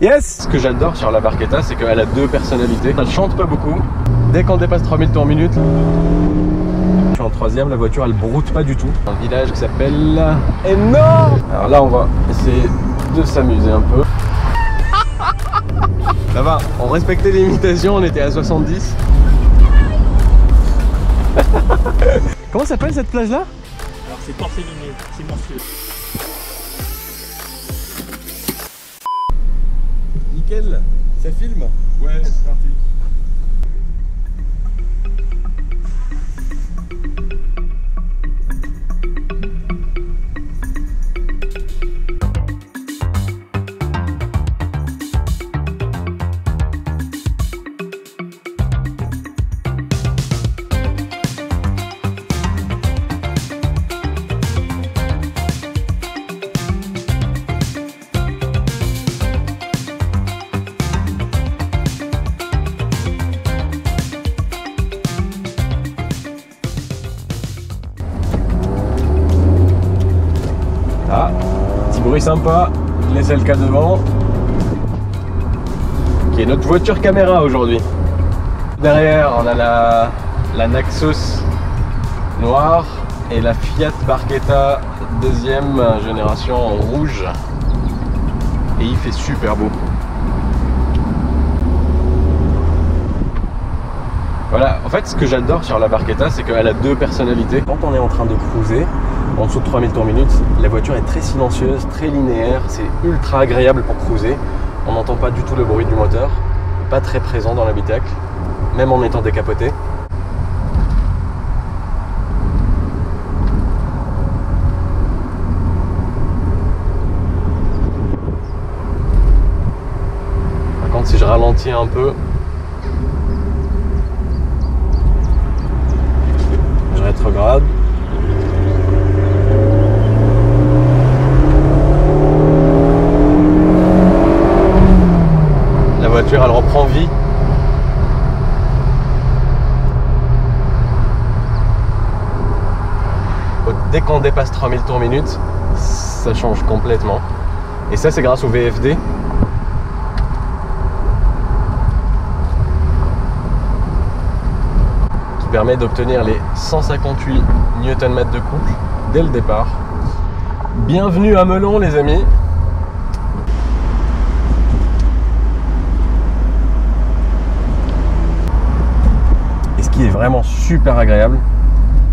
Yes! Ce que j'adore sur la Barchetta, c'est qu'elle a deux personnalités. Elle chante pas beaucoup. Dès qu'on dépasse 3000 tours minute, je suis en troisième, la voiture elle broute pas du tout. Un village qui s'appelle Énorme. Alors là on va essayer de s'amuser un peu. Ça va, on respectait les limitations, on était à 70. Comment s'appelle cette plage là? Alors c'est porceliné, c'est monstrueux. Nickel, ça filme? Ouais, c'est parti. Ah, petit bruit sympa, les LK devant, qui est notre voiture caméra aujourd'hui. Derrière, on a la Naxos noire et la Fiat Barchetta deuxième génération en rouge. Et il fait super beau. Voilà, en fait ce que j'adore sur la Barchetta, c'est qu'elle a deux personnalités. Quand on est en train de cruiser, en dessous de 3000 tours minute, la voiture est très silencieuse, très linéaire, c'est ultra agréable pour cruiser. On n'entend pas du tout le bruit du moteur, pas très présent dans l'habitacle, même en étant décapoté. Par contre, si je ralentis un peu, je rétrograde. La voiture elle reprend vie. Dès qu'on dépasse 3000 tours minute, ça change complètement. Et ça c'est grâce au VFD. Qui permet d'obtenir les 158 Nm de couple dès le départ. Bienvenue à Melon les amis. Qui est vraiment super agréable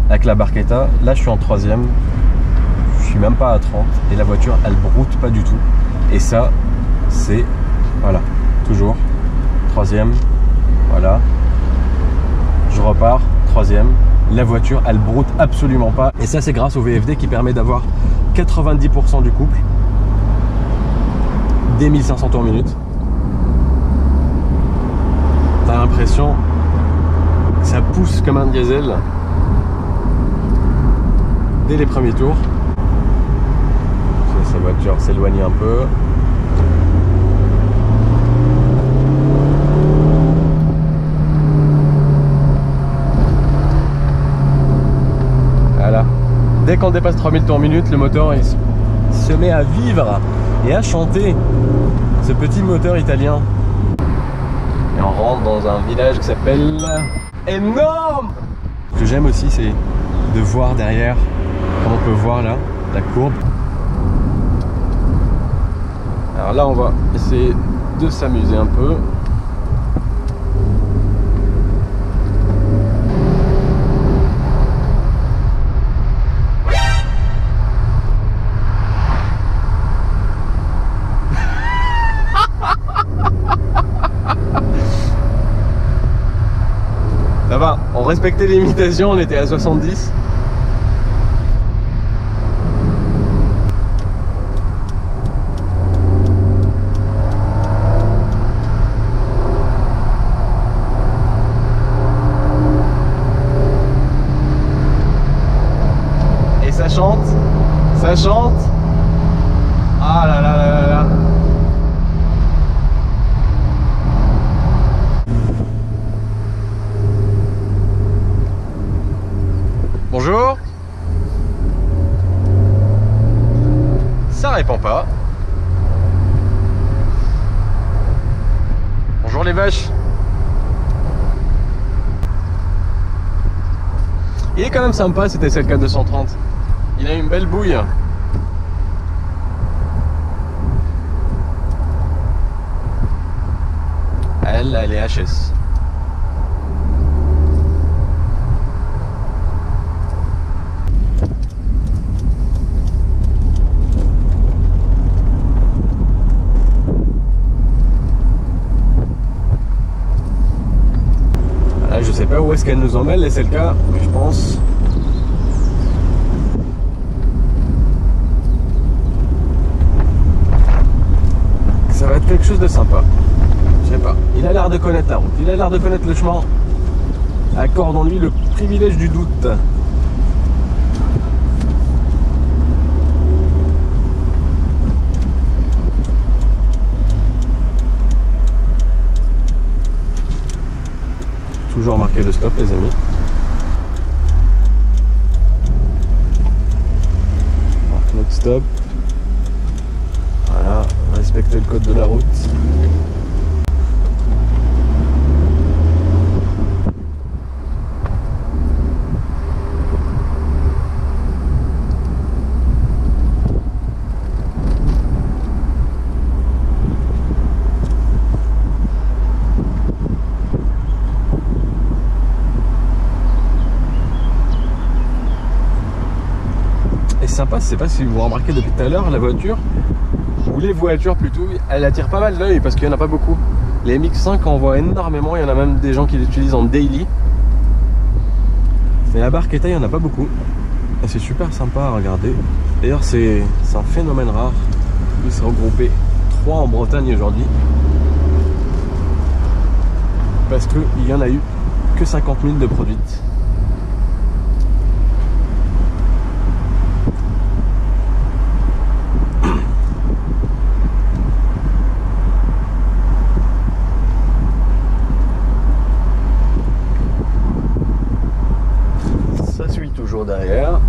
avec la Barchetta. Là je suis en troisième, je suis même pas à 30 et la voiture elle broute pas du tout. Et ça c'est, voilà, toujours troisième, voilà, je repars, troisième, la voiture elle broute absolument pas. Et ça c'est grâce au VFD qui permet d'avoir 90% du couple dès 1500 tours minute. T'as l'impression ça pousse comme un diesel dès les premiers tours. Sa voiture s'éloigne un peu. Voilà. Dès qu'on dépasse 3000 tours minute, le moteur il se met à vivre et à chanter. Ce petit moteur italien. Et on rentre dans un village qui s'appelle Énorme. Ce que j'aime aussi c'est de voir derrière, comme on peut voir là, la courbe. Alors là on va essayer de s'amuser un peu. Ça va, on respectait les limitations, on était à 70. Et ça chante, ça chante. Ah là là là là là. Bonjour. Ça répond pas. Bonjour les vaches. Il est quand même sympa cet SLK 230. Il a une belle bouille. Elle est HS. Là, je sais pas où est-ce qu'elle nous emmène les SLK, mais je pense. Ça va être quelque chose de sympa. Je sais pas. Il a l'air de connaître la route. Il a l'air de connaître le chemin. Accordons-lui le privilège du doute. Toujours marqué le stop, les amis. Marque notre stop. Voilà, respectez le code de la route. Sympa, je sais pas si vous remarquez depuis tout à l'heure, la voiture, ou les voitures plutôt, elle attire pas mal l'œil parce qu'il n'y en a pas beaucoup. Les MX-5 on voit énormément, il y en a même des gens qui l'utilisent en daily. Mais la Barchetta, il n'y en a pas beaucoup. Et c'est super sympa à regarder. D'ailleurs, c'est un phénomène rare. Il s'est regroupé 3 en Bretagne aujourd'hui. Parce qu'il n'y en a eu que 50 000 de produites. Toujours derrière.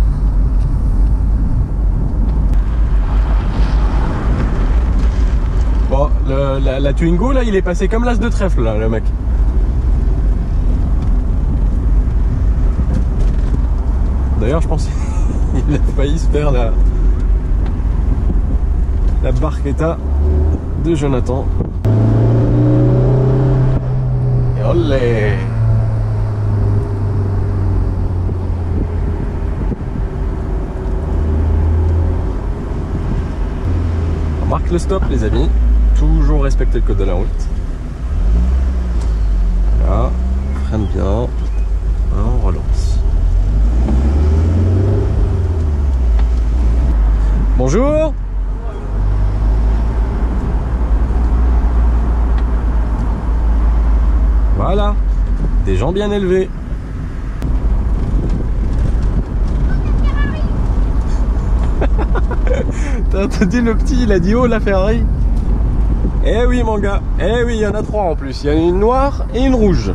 Bon, la Twingo là, il est passé comme l'as de trèfle là, le mec. D'ailleurs, je pense qu'il a failli se faire la Barchetta de Jonathan. Et olé! On marque le stop, les amis. Toujours respecter le code de la route. Voilà, freine bien. On relance. Bonjour. Voilà, des gens bien élevés. T'as entendu le petit, il a dit oh la Ferrari. Eh oui mon gars, eh oui, il y en a 3 en plus. Il y en a une noire et une rouge.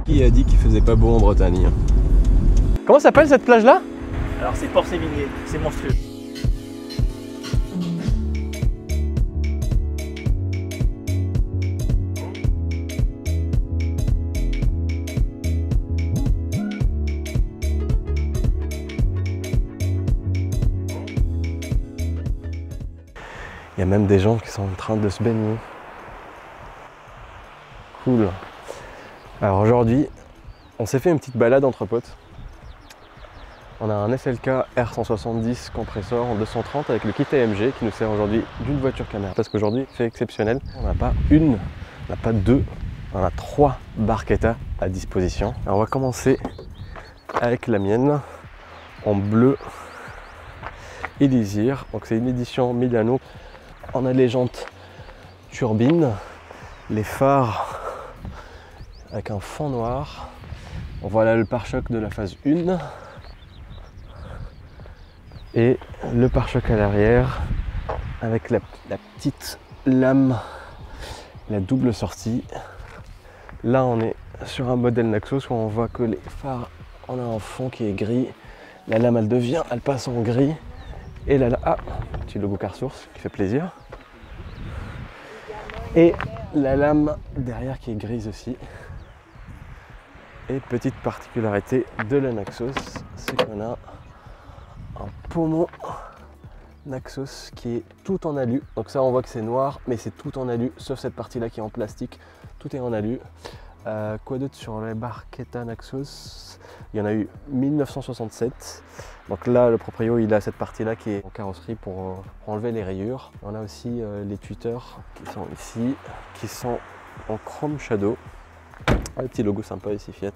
Qui a dit qu'il faisait pas beau en Bretagne? Comment s'appelle cette plage là? Alors c'est Port-Sévigné, c'est monstrueux. Il y a même des gens qui sont en train de se baigner. Cool. Alors aujourd'hui, on s'est fait une petite balade entre potes. On a un SLK R170 compresseur en 230 avec le kit AMG qui nous sert aujourd'hui d'une voiture caméra. Parce qu'aujourd'hui, c'est exceptionnel. On n'a pas une, on n'a pas deux, on a 3 Barchetta à disposition. Alors on va commencer avec la mienne en bleu Elysir. Donc c'est une édition Milano. On a les jantes turbine, les phares avec un fond noir. Voilà le pare-choc de la phase 1 et le pare-choc à l'arrière avec la petite lame, la double sortie. Là on est sur un modèle Naxos où on voit que les phares, on a un fond qui est gris, la lame elle passe en gris et là, petit logo Car Source qui fait plaisir. Et la lame derrière qui est grise aussi. Et petite particularité de la Naxos, c'est qu'on a un pommeau Naxos qui est tout en alu. Donc ça on voit que c'est noir, mais c'est tout en alu, sauf cette partie-là qui est en plastique. Tout est en alu. Quoi d'autre sur les Barchetta Naxos? Il y en a eu 1967. Donc là, le proprio, il a cette partie-là qui est en carrosserie pour enlever les rayures. On a aussi les tweeters qui sont ici, qui sont en chrome shadow. Un petit logo sympa ici, Fiat.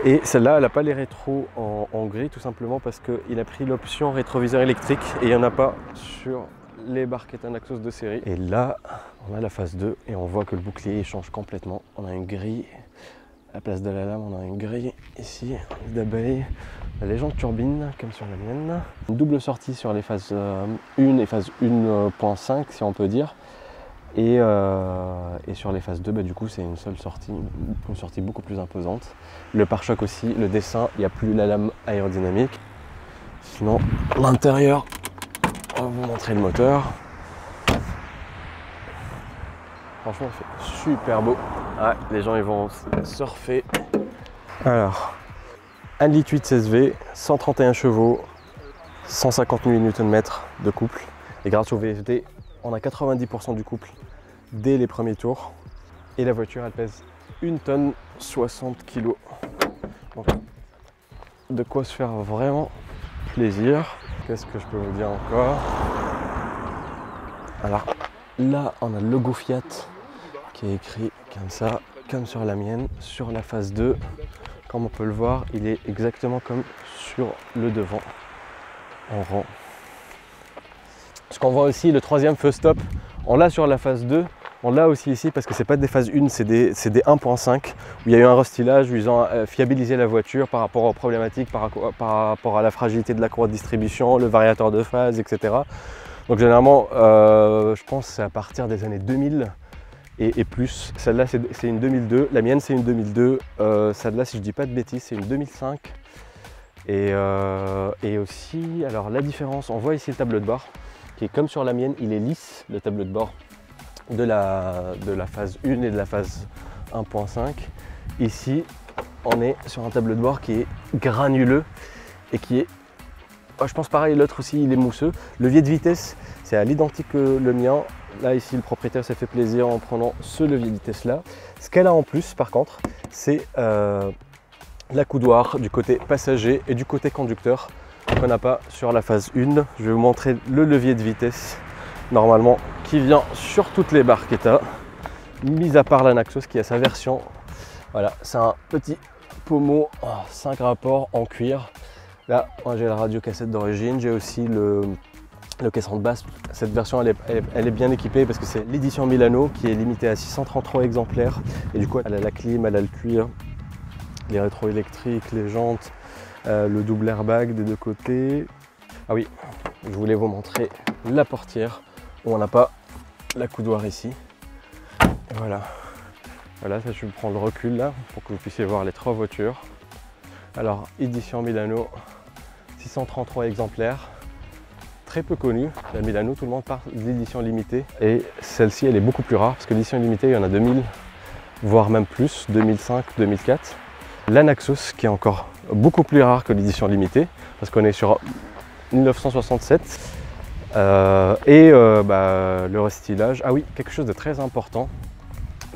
Et celle-là, elle n'a pas les rétros en gris, tout simplement parce qu'il a pris l'option rétroviseur électrique et il n'y en a pas sur les Barchetta Naxos de série. Et là, on a la phase 2 et on voit que le bouclier change complètement. On a une grille, à la place de la lame, on a une grille ici d'abeille. La légende turbine, comme sur la mienne. Une double sortie sur les phases 1 et phase 1.5, si on peut dire. Et sur les phases 2, bah, du coup, c'est une seule sortie, une sortie beaucoup plus imposante. Le pare-choc aussi, le dessin, il n'y a plus la lame aérodynamique. Sinon, l'intérieur, on va vous montrer le moteur. Franchement, c'est super beau. Ah, les gens, ils vont surfer. Alors, 1,8 litre SV, 131 chevaux, 158 Nm de couple. Et grâce au VFD, on a 90% du couple dès les premiers tours. Et la voiture, elle pèse 1 tonne 60 kg. Donc, de quoi se faire vraiment plaisir. Qu'est-ce que je peux vous dire encore? Alors là, on a le logo Fiat qui est écrit comme ça, comme sur la mienne, sur la phase 2. Comme on peut le voir, il est exactement comme sur le devant, en rang. Ce qu'on voit aussi, le troisième feu stop, on l'a sur la phase 2, on l'a aussi ici parce que c'est pas des phases 1, c'est des 1.5 où il y a eu un restylage, où ils ont fiabilisé la voiture par rapport aux problématiques, par rapport à la fragilité de la courroie de distribution, le variateur de phase, etc. Donc généralement, je pense que c'est à partir des années 2000 et plus. Celle-là, c'est une 2002, la mienne c'est une 2002, celle-là, si je dis pas de bêtises, c'est une 2005. Et aussi, alors la différence, on voit ici le tableau de bord, qui est comme sur la mienne, il est lisse, le tableau de bord de la phase 1 et de la phase 1.5. Ici, on est sur un tableau de bord qui est granuleux et qui est, je pense pareil, l'autre aussi, il est mousseux. Le levier de vitesse, c'est à l'identique que le mien. Là, ici, le propriétaire s'est fait plaisir en prenant ce levier de vitesse-là. Ce qu'elle a en plus, par contre, c'est l'accoudoir du côté passager et du côté conducteur qu'on n'a pas sur la phase 1. Je vais vous montrer le levier de vitesse normalement qui vient sur toutes les Barchetta, mis à part la Naxos qui a sa version. Voilà, c'est un petit pommeau 5 rapports en cuir. Là, moi j'ai la radio cassette d'origine, j'ai aussi le caisson de basse. Cette version elle est bien équipée parce que c'est l'édition Milano qui est limitée à 633 exemplaires et du coup elle a la clim, elle a le cuir, les rétroélectriques, les jantes, le double airbag des deux côtés. Ah oui, je voulais vous montrer la portière où on n'a pas l'accoudoir ici. Et voilà, voilà, ça je prends le recul là pour que vous puissiez voir les trois voitures. Alors, édition Milano, 633 exemplaires, très peu connue. La Milano, tout le monde parle d'édition limitée et celle-ci elle est beaucoup plus rare parce que l'édition limitée il y en a 2000, voire même plus, 2005, 2004. La Naxos qui est encore beaucoup plus rare que l'édition limitée parce qu'on est sur 1967 le restylage. Ah oui, quelque chose de très important,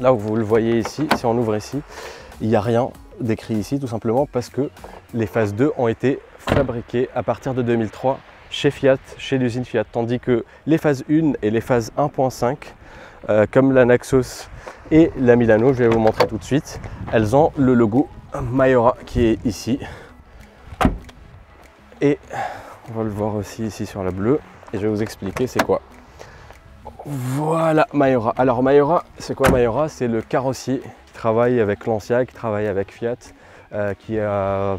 là où vous le voyez ici, si on ouvre ici, il n'y a rien d'écrit ici tout simplement parce que les phases 2 ont été fabriquées à partir de 2003 chez Fiat, chez l'usine Fiat, tandis que les phases 1 et les phases 1.5 comme la Naxos et la Milano, je vais vous montrer tout de suite, elles ont le logo Mayora qui est ici et on va le voir aussi ici sur la bleue et je vais vous expliquer c'est quoi. Voilà Mayora. Alors Mayora, c'est quoi Mayora? C'est le carrossier qui travaille avec Lancia, qui travaille avec Fiat, qui a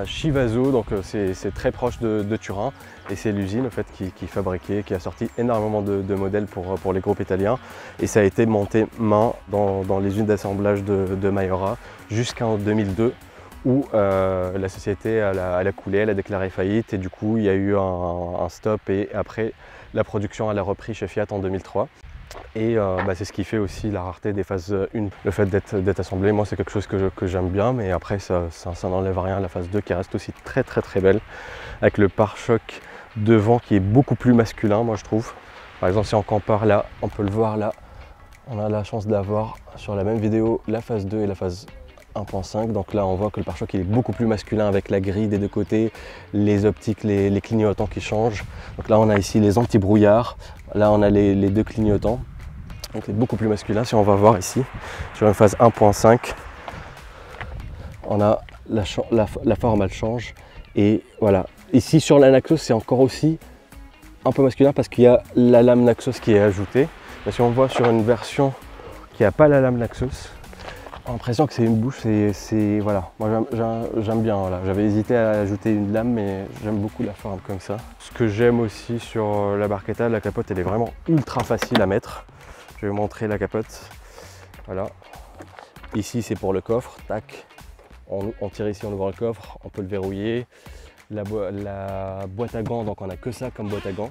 Chivazo, donc c'est très proche de Turin et c'est l'usine en fait qui fabriquait, qui a sorti énormément de modèles pour les groupes italiens et ça a été monté main dans les usines d'assemblage de Mayora jusqu'en 2002 où la société elle a coulé, elle a déclaré faillite et du coup il y a eu un stop et après la production elle a repris chez Fiat en 2003. Et c'est ce qui fait aussi la rareté des phases 1. Le fait d'être assemblé, moi c'est quelque chose que j'aime bien, mais après ça n'enlève rien à la phase 2 qui reste aussi très belle, avec le pare-choc devant qui est beaucoup plus masculin, moi je trouve. Par exemple, si on compare là, on peut le voir là, on a la chance d'avoir sur la même vidéo la phase 2 et la phase 1.5. Donc là on voit que le pare-choc il est beaucoup plus masculin avec la grille des deux côtés, les optiques, les clignotants qui changent. Donc là on a ici les anti-brouillards, là on a les deux clignotants. Donc c'est beaucoup plus masculin. Si on va voir ici sur une phase 1.5, on a la forme elle change. Et voilà, ici sur la Naxos c'est encore aussi un peu masculin parce qu'il y a la lame Naxos qui est ajoutée. Mais si on voit sur une version qui n'a pas la lame Naxos, on a l'impression que c'est une bouche, voilà. Moi j'aime bien, voilà. J'avais hésité à ajouter une lame mais j'aime beaucoup la forme comme ça. Ce que j'aime aussi sur la Barchetta, la capote elle est vraiment ultra facile à mettre. Je vais vous montrer la capote. Voilà. Ici c'est pour le coffre, tac. On tire ici, on ouvre le coffre, on peut le verrouiller. La boîte à gants, donc on n'a que ça comme boîte à gants.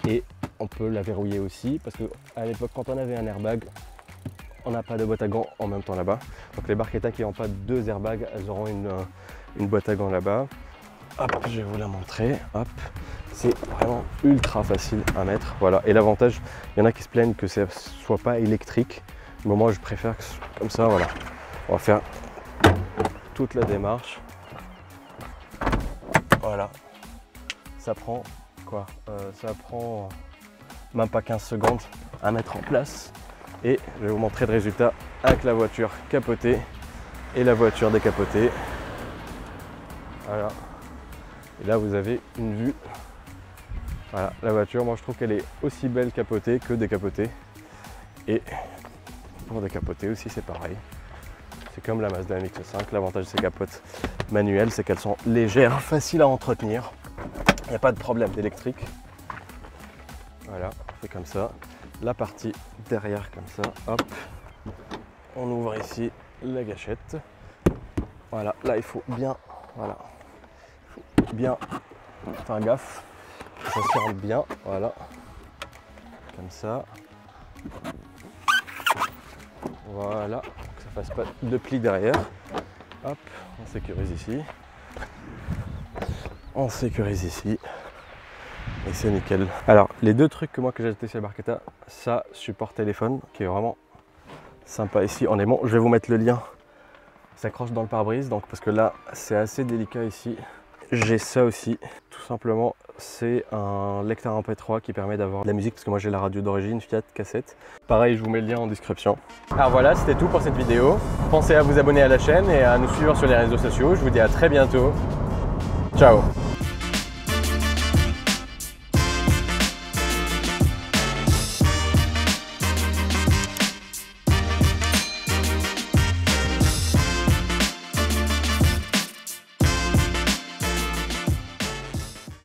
Et on peut la verrouiller aussi parce qu'à l'époque quand on avait un airbag, on n'a pas de boîte à gants en même temps là-bas. Donc les Barchetta qui n'ont pas deux airbags, elles auront une boîte à gants là-bas. Hop, je vais vous la montrer. Hop, c'est vraiment ultra facile à mettre. Voilà. Et l'avantage, il y en a qui se plaignent que ce ne soit pas électrique. Mais moi je préfère que ce soit comme ça. Voilà. On va faire toute la démarche. Voilà. Ça prend quoi ça prend même pas 15 secondes à mettre en place. Et je vais vous montrer le résultat avec la voiture capotée et la voiture décapotée. Voilà. Et là vous avez une vue. Voilà, la voiture, moi je trouve qu'elle est aussi belle capotée que décapotée. Et pour décapoter aussi c'est pareil. C'est comme la Mazda MX-5. L'avantage de ces capotes manuelles, c'est qu'elles sont légères, faciles à entretenir. Il n'y a pas de problème d'électrique. Voilà, c'est comme ça. La partie derrière comme ça, hop. On ouvre ici la gâchette. Voilà, là il faut bien, voilà, il faut bien faire gaffe. Ça se rentre bien, voilà, comme ça. Voilà, que ça fasse pas de plis derrière. Hop, on sécurise ici. On sécurise ici. Et c'est nickel. Alors, les deux trucs que j'ai acheté chez Barchetta, ça, support téléphone, qui est vraiment sympa ici. Honnêtement, je vais vous mettre le lien. Ça s'accroche dans le pare-brise, donc parce que là, c'est assez délicat ici. J'ai ça aussi. Tout simplement, c'est un lecteur MP3 qui permet d'avoir de la musique, parce que moi j'ai la radio d'origine, Fiat cassette. Pareil, je vous mets le lien en description. Alors voilà, c'était tout pour cette vidéo. Pensez à vous abonner à la chaîne et à nous suivre sur les réseaux sociaux. Je vous dis à très bientôt. Ciao!